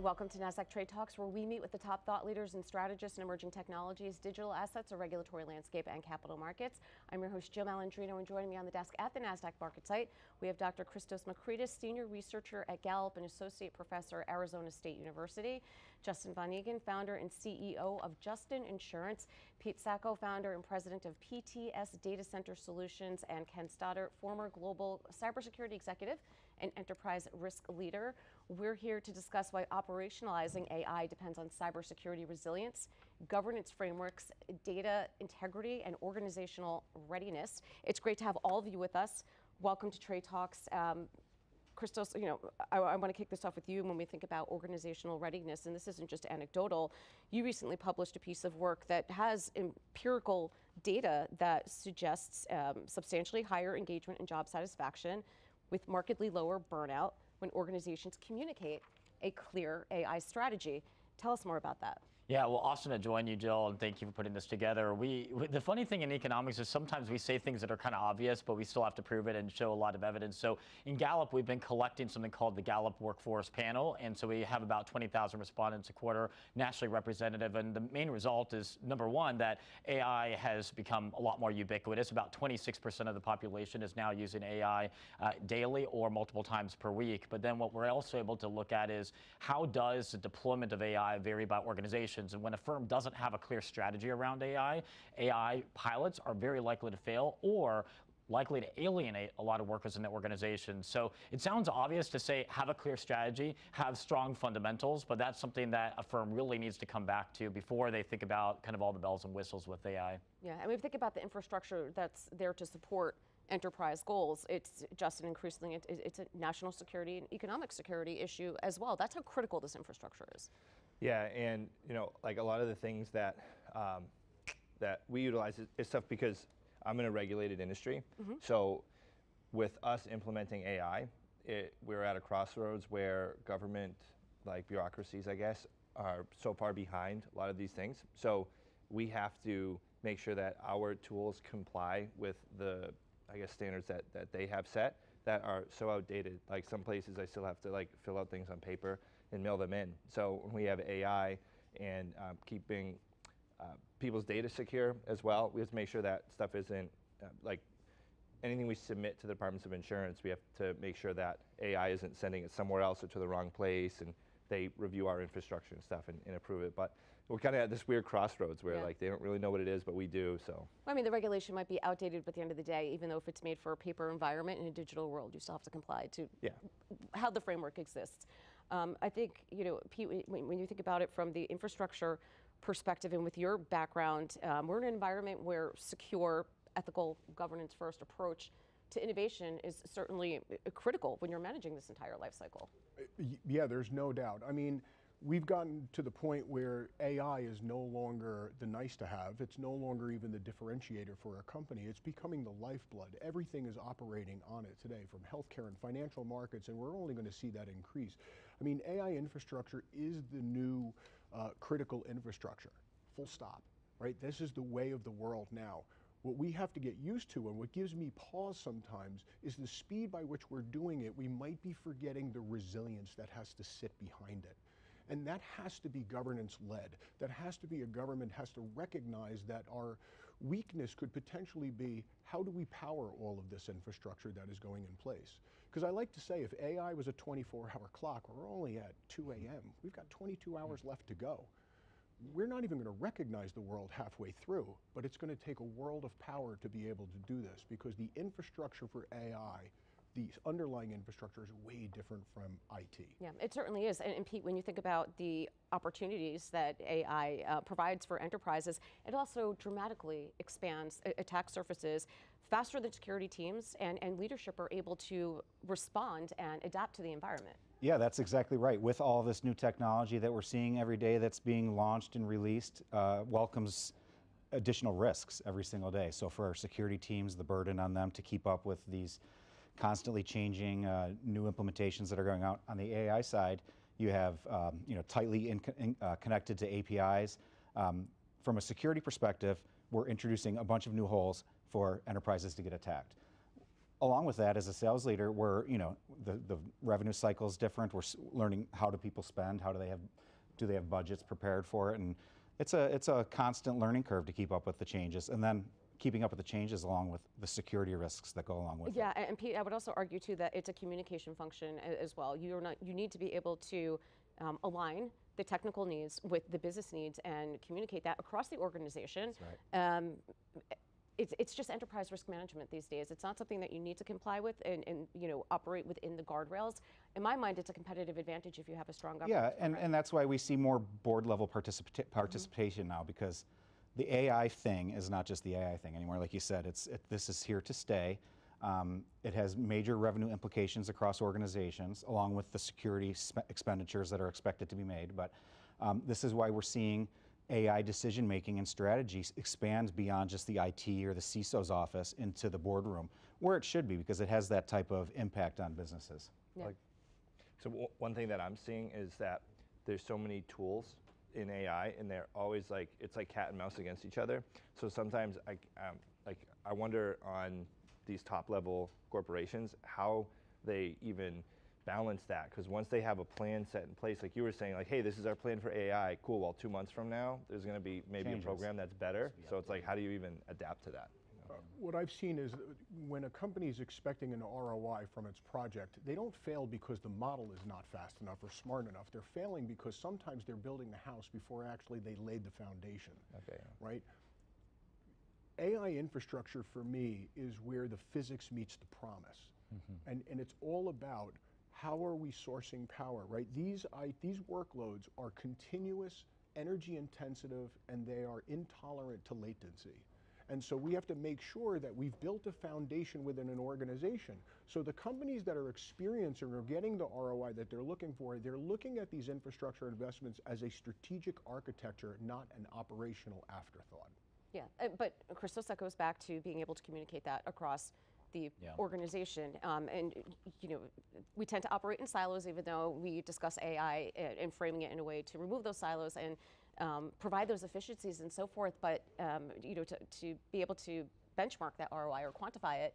Welcome to Nasdaq TradeTalks, where we meet with the top thought leaders and strategists in emerging technologies, digital assets, a regulatory landscape, and capital markets. I'm your host, Jill Malandrino, and joining me on the desk at the Nasdaq market site, we have Dr. Christos Makridis, Senior Researcher at Gallup and Associate Professor, Arizona State University, Justin von Eigen, Founder and CEO of JustInsurance, Pete Sacco, Founder and President of PTS Data Center Solutions, and Ken Stoddart, former Global Cybersecurity Executive and Enterprise Risk Leader. We're here to discuss why operationalizing AI depends on cybersecurity resilience, governance frameworks, data integrity, and organizational readiness. It's great to have all of you with us. Welcome to Trade Talks. Christos, I want to kick this off with you when we think about organizational readiness, and this isn't just anecdotal. You recently published a piece of work that has empirical data that suggests substantially higher engagement and job satisfaction with markedly lower burnout when organizations communicate a clear AI strategy. Tell us more about that. Yeah, well, awesome to join you, Jill, and thank you for putting this together. The funny thing in economics is sometimes we say things that are kind of obvious, but we still have to prove it and show a lot of evidence. So in Gallup, we've been collecting something called the Gallup Workforce Panel, and so we have about 20,000 respondents a quarter, nationally representative, and the main result is, number one, that AI has become a lot more ubiquitous. About 26% of the population is now using AI daily or multiple times per week. But then what we're also able to look at is how does the deployment of AI vary by organization? And when a firm doesn't have a clear strategy around AI pilots are very likely to fail or likely to alienate a lot of workers in the organization. So it sounds obvious to say have a clear strategy, have strong fundamentals, but that's something that a firm really needs to come back to before they think about kind of all the bells and whistles with AI. Yeah, and we think about the infrastructure that's there to support enterprise goals. It's just an increasingly, it's a national security and economic security issue as well. That's how critical this infrastructure is. Yeah, and like a lot of the things that that we utilize is stuff because I'm in a regulated industry. Mm-hmm. So with us implementing AI, we're at a crossroads where government, like bureaucracies, I guess, are so far behind a lot of these things. So we have to make sure that our tools comply with the, I guess, standards that they have set that are so outdated. Like some places I still have to fill out things on paper and mail them in. So when we have AI and keeping people's data secure as well, we have to make sure that stuff isn't anything we submit to the departments of insurance, we have to make sure that AI isn't sending it somewhere else or to the wrong place, and they review our infrastructure and stuff and approve it. But we're kind of at this weird crossroads where they don't really know what it is, but we do. So I mean, the regulation might be outdated, but at the end of the day, even though if it's made for a paper environment in a digital world, you still have to comply to how the framework exists. I think, Pete, when you think about it from the infrastructure perspective and with your background, we're in an environment where secure, ethical, governance-first approach to innovation is certainly critical when you're managing this entire life cycle. Yeah, there's no doubt. I mean, we've gotten to the point where AI is no longer the nice to have. It's no longer even the differentiator for a company. It's becoming the lifeblood. Everything is operating on it today, from healthcare and financial markets, and we're only going to see that increase. I mean, AI infrastructure is the new critical infrastructure, full stop, right? This is the way of the world now. What we have to get used to, and what gives me pause sometimes, is the speed by which we're doing it. We might be forgetting the resilience that has to sit behind it. And that has to be governance-led. That has to be a government has to recognize that our weakness could potentially be, how do we power all of this infrastructure that is going in place? Because I like to say, if AI was a 24-hour clock, we're only at 2 a.m. We've got 22 hours left to go. We're not even going to recognize the world halfway through, but it's going to take a world of power to be able to do this, because the infrastructure for AI, the underlying infrastructure, is way different from IT. Yeah, it certainly is. And Pete, when you think about the opportunities that AI provides for enterprises, it also dramatically expands attack surfaces faster than security teams and leadership are able to respond and adapt to the environment. Yeah, that's exactly right. With all this new technology that we're seeing every day that's being launched and released, welcomes additional risks every single day. So for our security teams, the burden on them to keep up with these constantly changing new implementations that are going out on the AI side, you have tightly connected to APIs. From a security perspective, we're introducing a bunch of new holes for enterprises to get attacked. along with that, as a sales leader, we're, the revenue cycle is different. We're learning how do people spend, do they have budgets prepared for it, and it's a constant learning curve to keep up with the changes, and then keeping up with the changes along with the security risks that go along with it. Yeah, and Pete, I would also argue too that it's a communication function as well. You need to be able to align the technical needs with the business needs and communicate that across the organization. That's right. It's just enterprise risk management these days. It's not something that you need to comply with and operate within the guardrails. In my mind, it's a competitive advantage if you have a strong governance. Yeah, and that's why we see more board level participation now, because the AI thing is not just the AI thing anymore. Like you said, this is here to stay. It has major revenue implications across organizations, along with the security expenditures that are expected to be made. But this is why we're seeing AI decision making and strategies expand beyond just the IT or the CISO's office into the boardroom, where it should be, because it has that type of impact on businesses. Yeah. So one thing that I'm seeing is that there's so many tools in AI, and they're always it's like cat and mouse against each other. So sometimes I wonder on these top level corporations how they even balance that, because once they have a plan set in place, like you were saying, like, hey, this is our plan for AI, cool, well, 2 months from now there's going to be maybe a program that's better. So it's like, how do you even adapt to that? What I've seen is when a company is expecting an ROI from its project, they don't fail because the model is not fast enough or smart enough. They're failing because sometimes they're building the house before actually they laid the foundation. Okay. Right? AI infrastructure for me is where the physics meets the promise. And it's all about how are we sourcing power, right? These workloads are continuous, energy intensive, and they are intolerant to latency. And so we have to make sure that we've built a foundation within an organization. So the companies that are experiencing or getting the ROI that they're looking for, they're looking at these infrastructure investments as a strategic architecture, not an operational afterthought. Yeah, but Christos, that goes back to being able to communicate that across the organization. And we tend to operate in silos, even though we discuss AI and framing it in a way to remove those silos and provide those efficiencies and so forth. But to be able to benchmark that ROI or quantify it,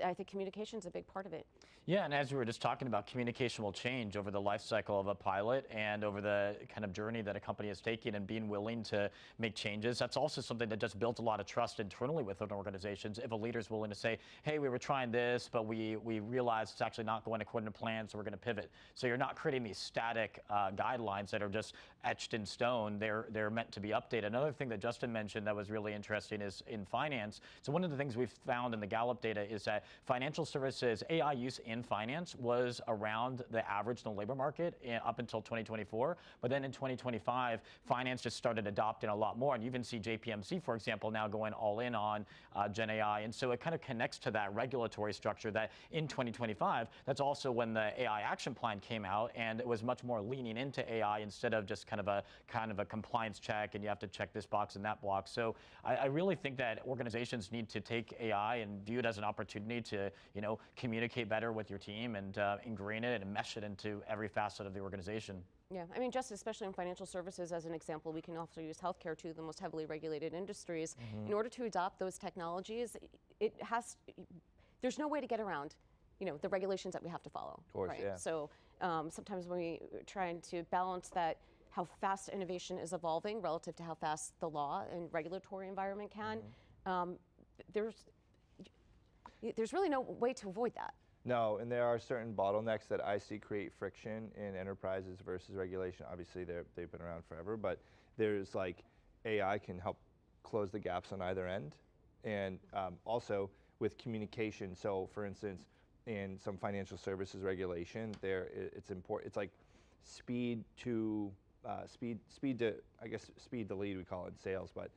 I think communication is a big part of it. Yeah, and as we were just talking about, communication will change over the life cycle of a pilot and over the kind of journey that a company is taking, and being willing to make changes. That's also something that just builds a lot of trust internally within organizations. If a leader is willing to say, hey, we were trying this, but we realized it's actually not going according to plan, so we're going to pivot. So you're not creating these static guidelines that are just etched in stone. They're meant to be updated. Another thing that Justin mentioned that was really interesting is in finance. So one of the things we've found in the Gallup data is that financial services AI use in finance was around the average in the labor market up until 2024. But then in 2025, finance just started adopting a lot more. And you even see JPMC, for example, now going all in on Gen AI. And so it kind of connects to that regulatory structure that in 2025, that's also when the AI action plan came out, and it was much more leaning into AI instead of just kind of a compliance check, and you have to check this box and that box. So I really think that organizations need to take AI and view it as an opportunity to communicate better with your team and ingrain it and mesh it into every facet of the organization. Yeah, I mean, just especially in financial services as an example, we can also use healthcare too, the most heavily regulated industries. In order to adopt those technologies, there's no way to get around the regulations that we have to follow. Of course, right? yeah. So sometimes when we're trying to balance that, how fast innovation is evolving relative to how fast the law and regulatory environment can, there's really no way to avoid that. No, and there are certain bottlenecks that I see create friction in enterprises versus regulation. Obviously, they've been around forever, but there's AI can help close the gaps on either end. And also with communication. So for instance, in some financial services regulation, it's important. It's like speed to lead, we call it in sales, but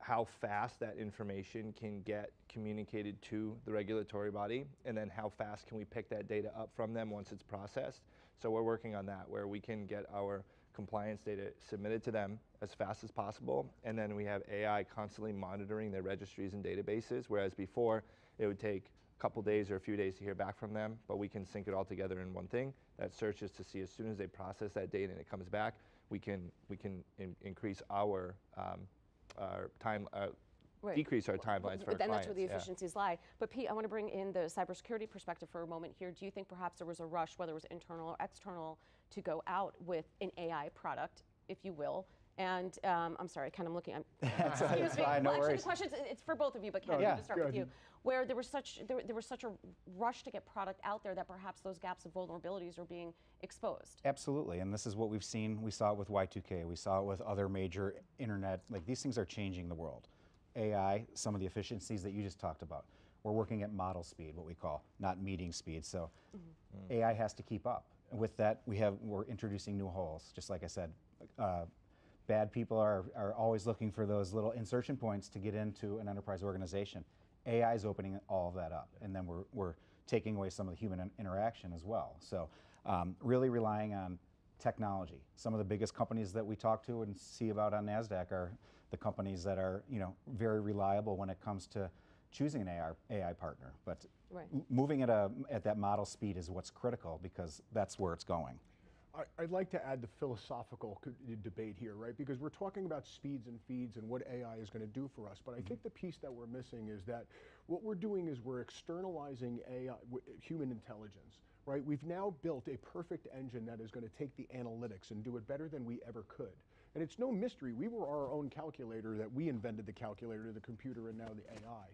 how fast that information can get communicated to the regulatory body, and then how fast can we pick that data up from them once it's processed. So we're working on that, where we can get our compliance data submitted to them as fast as possible, and then we have AI constantly monitoring their registries and databases, whereas before it would take a couple days or a few days to hear back from them, but we can sync it all together in one thing that searches to see as soon as they process that data and it comes back, we can increase our time, decrease our timelines for our Then clients. that's where the efficiencies lie. But Pete, I want to bring in the cybersecurity perspective for a moment here. Do you think perhaps there was a rush, whether it was internal or external, to go out with an AI product, if you will? And I'm sorry, kind of looking. Excuse me. Fine, no Actually, worries. the question it's for both of you, but Kenny, to start with you. Where there was such a rush to get product out there that perhaps those gaps of vulnerabilities are being exposed. Absolutely, and this is what we've seen. We saw it with Y2K. We saw it with other major internet. Like, these things are changing the world. AI, some of the efficiencies that you just talked about. We're working at model speed, what we call, not meeting speed. So AI has to keep up. And with that, we're introducing new holes. Just like I said, bad people are always looking for those little insertion points to get into an enterprise organization. AI is opening all of that up, and then we're taking away some of the human interaction as well. So really relying on technology. Some of the biggest companies that we talk to and see about on Nasdaq are the companies that are very reliable when it comes to choosing an AI partner. But moving at that model speed is what's critical, because that's where it's going. I'd like to add the philosophical debate here, right? Because we're talking about speeds and feeds and what AI is going to do for us. But I think the piece that we're missing is that what we're doing is we're externalizing AI, human intelligence, right? We've now built a perfect engine that is going to take the analytics and do it better than we ever could. And it's no mystery. We were our own calculator, that we invented the calculator, the computer, and now the AI.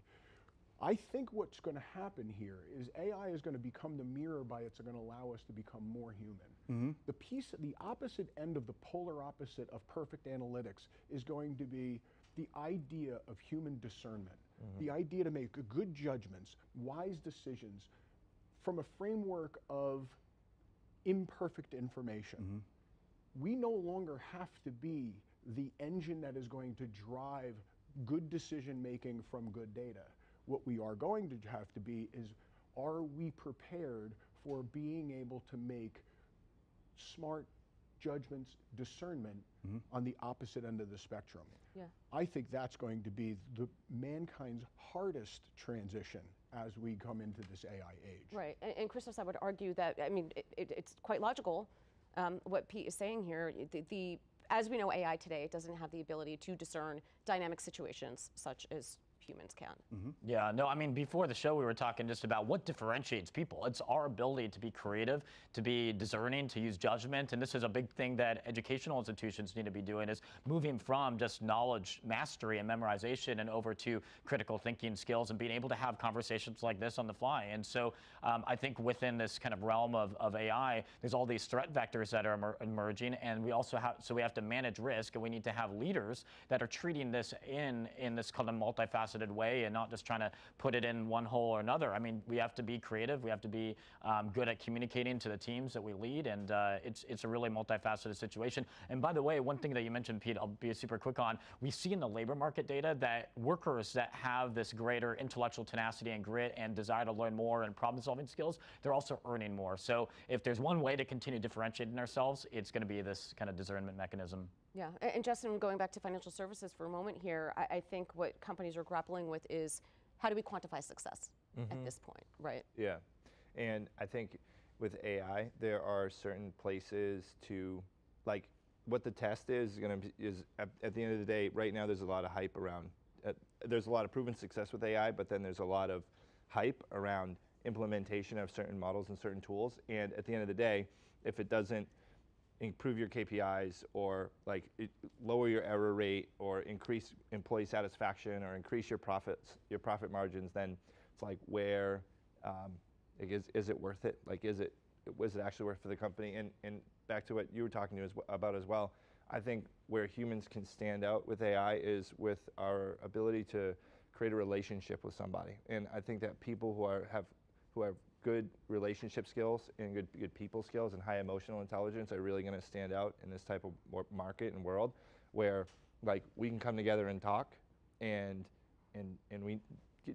I think what's going to happen here is AI is going to become the mirror by it's going to allow us to become more human. The opposite end of the polar opposite of perfect analytics is going to be the idea of human discernment, the idea to make good judgments, wise decisions from a framework of imperfect information. We no longer have to be the engine that is going to drive good decision making from good data. What we are going to have to be is, are we prepared for being able to make smart judgments, discernment on the opposite end of the spectrum? I think that's going to be mankind's hardest transition as we come into this AI age. Right, and Christos, I would argue that, I mean, it's quite logical what Pete is saying here. As we know AI today, it doesn't have the ability to discern dynamic situations such as humans can. Yeah, no, I mean, before the show, we were talking just about what differentiates people. It's our ability to be creative, to be discerning, to use judgment. And this is a big thing that educational institutions need to be doing, is moving from just knowledge mastery and memorization and over to critical thinking skills and being able to have conversations like this on the fly. And so I think within this kind of realm of AI, there's all these threat vectors that are emerging, and we also have to manage risk, and we need to have leaders that are treating this in this kind of multifaceted way and not just trying to put it in one hole or another. I mean, we have to be creative. We have to be good at communicating to the teams that we lead, and it's a really multifaceted situation. And by the way, one thing that you mentioned, Pete, I'll be super quick on, we see in the labor market data that workers that have this greater intellectual tenacity and grit and desire to learn more and problem-solving skills, they're also earning more. So if there's one way to continue differentiating ourselves, it's going to be this kind of discernment mechanism. Yeah, and Justin, going back to financial services for a moment here, I think what companies are grappling with is, how do we quantify success at this point, right? Yeah, and I think with AI, there are certain places to, like, what the test is going to be, is at the end of the day, right now there's a lot of hype around, there's a lot of proven success with AI, but then there's a lot of hype around implementation of certain models and certain tools. And at the end of the day, if it doesn't improve your KPIs or lower your error rate or increase employee satisfaction or increase your profits, your profit margins, then it's like, where is it worth it? Like, was it actually worth for the company? And back to what you were talking about as well, I think where humans can stand out with AI is with our ability to create a relationship with somebody. And I think that people who have good relationship skills and good people skills and high emotional intelligence are really going to stand out in this type of market and world, where we can come together and talk, and we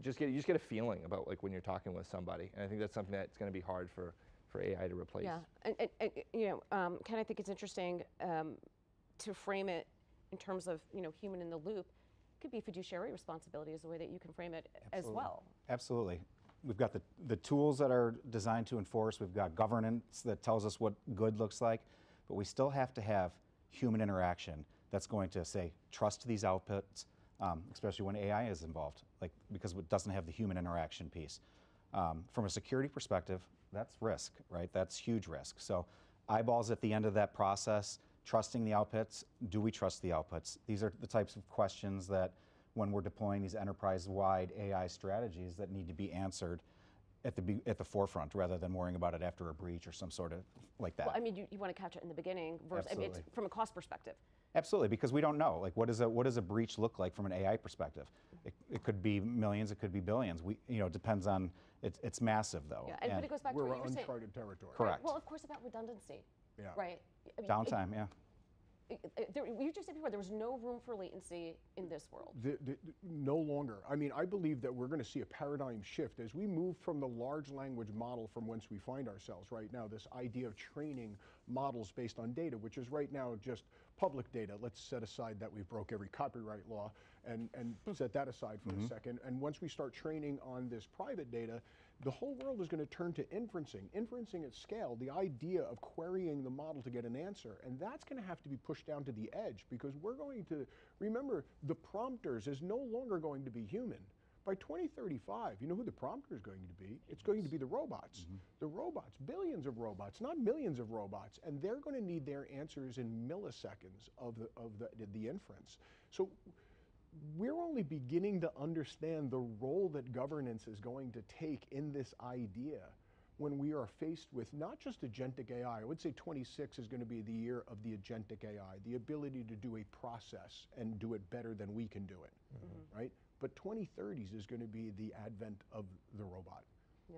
just get a feeling about when you're talking with somebody. And I think that's something that's going to be hard for AI to replace. Yeah, and Ken, I think it's interesting to frame it in terms of human in the loop. It could be fiduciary responsibility is the way that you can frame it as well. Absolutely. We've got the tools that are designed to enforce. We've got governance that tells us what good looks like, but we still have to have human interaction that's going to say, trust these outputs, especially when AI is involved, like because it doesn't have the human interaction piece. From a security perspective, that's risk, right? That's huge risk. So eyeballs at the end of that process, trusting the outputs. Do we trust the outputs? These are the types of questions that when we're deploying these enterprise-wide AI strategies that need to be answered at the forefront rather than worrying about it after a breach or some sort of like that. Well, I mean, you want to catch it in the beginning versus, I mean, it's from a cost perspective. Absolutely, because we don't know. Like, what does a breach look like from an AI perspective? It could be millions, it could be billions. It depends on. It's massive though. Yeah, but it goes back to what you were saying. We're uncharted territory. Correct. Well, of course, about redundancy. Yeah. Right. I mean, Downtime. Yeah. You just said before there was no room for latency in this world. No longer. I mean, I believe that we're going to see a paradigm shift as we move from the large language model from whence we find ourselves right now, this idea of training models based on data, which is right now just public data. Let's set aside that we broke every copyright law and set that aside for a second. And once we start training on this private data, the whole world is going to turn to inferencing at scale, the idea of querying the model to get an answer. And that's going to have to be pushed down to the edge because we're going to, remember, the prompters is no longer going to be human. By 2035, you know who the prompter is going to be? It's going to be the robots. The robots, billions of robots, not millions of robots. And they're going to need their answers in milliseconds of the inference. So we're only beginning to understand the role that governance is going to take in this idea when we are faced with not just agentic AI. I would say 26 is going to be the year of the agentic AI, the ability to do a process and do it better than we can do it, right? But 2030s is going to be the advent of the robot,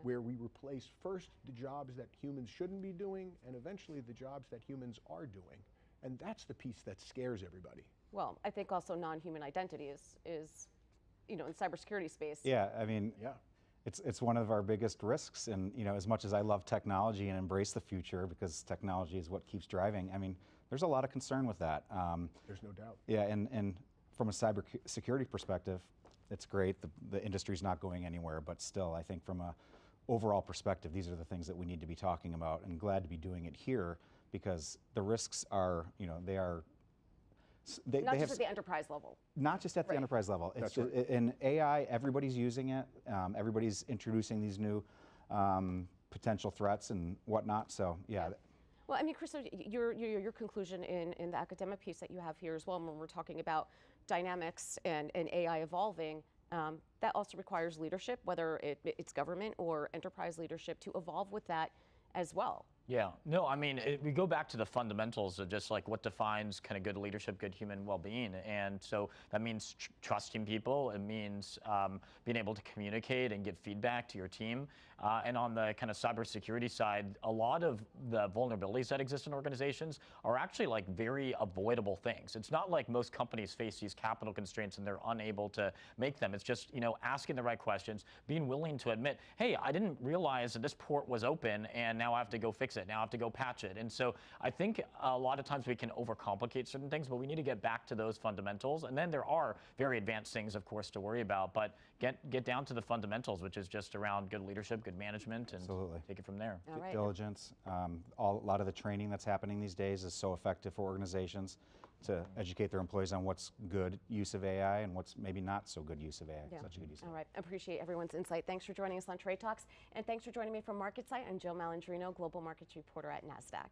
where we replace first the jobs that humans shouldn't be doing and eventually the jobs that humans are doing. And that's the piece that scares everybody. Well, I think also non-human identity is in cybersecurity space. Yeah, I mean, it's one of our biggest risks. And as much as I love technology and embrace the future because technology is what keeps driving, I mean, there's a lot of concern with that. There's no doubt. Yeah, and from a cybersecurity perspective, it's great. The industry's not going anywhere, but still, I think from a overall perspective, these are the things that we need to be talking about, and glad to be doing it here because the risks are, they are. Not just at the enterprise level. Not just at the enterprise level. It's just, in AI, everybody's using it. Everybody's introducing these new potential threats and whatnot. So yeah. Well, I mean, Christos, your conclusion in the academic piece that you have here as well, when we're talking about dynamics and AI evolving, that also requires leadership, whether it's government or enterprise leadership, to evolve with that as well. Yeah, no, I mean, we go back to the fundamentals of just like what defines kind of good leadership, good human well-being. And so that means trusting people. It means being able to communicate and give feedback to your team. And on the kind of cybersecurity side, a lot of the vulnerabilities that exist in organizations are actually like very avoidable things. It's not like most companies face these capital constraints and they're unable to make them. It's just, asking the right questions, being willing to admit, hey, I didn't realize that this port was open and now I have to go fix it. Now I have to go patch it. And so I think a lot of times we can overcomplicate certain things, but we need to get back to those fundamentals. And then there are very advanced things, of course, to worry about, but get down to the fundamentals, which is just around good leadership, good management, and take it from there. All right. Diligence. A lot of the training that's happening these days is so effective for organizations to educate their employees on what's good use of AI and what's maybe not so good use of AI. Such a good use of AI. All right, appreciate everyone's insight. Thanks for joining us on Trade Talks, and thanks for joining me from MarketSite. I'm Jill Malandrino, Global Markets Reporter at Nasdaq.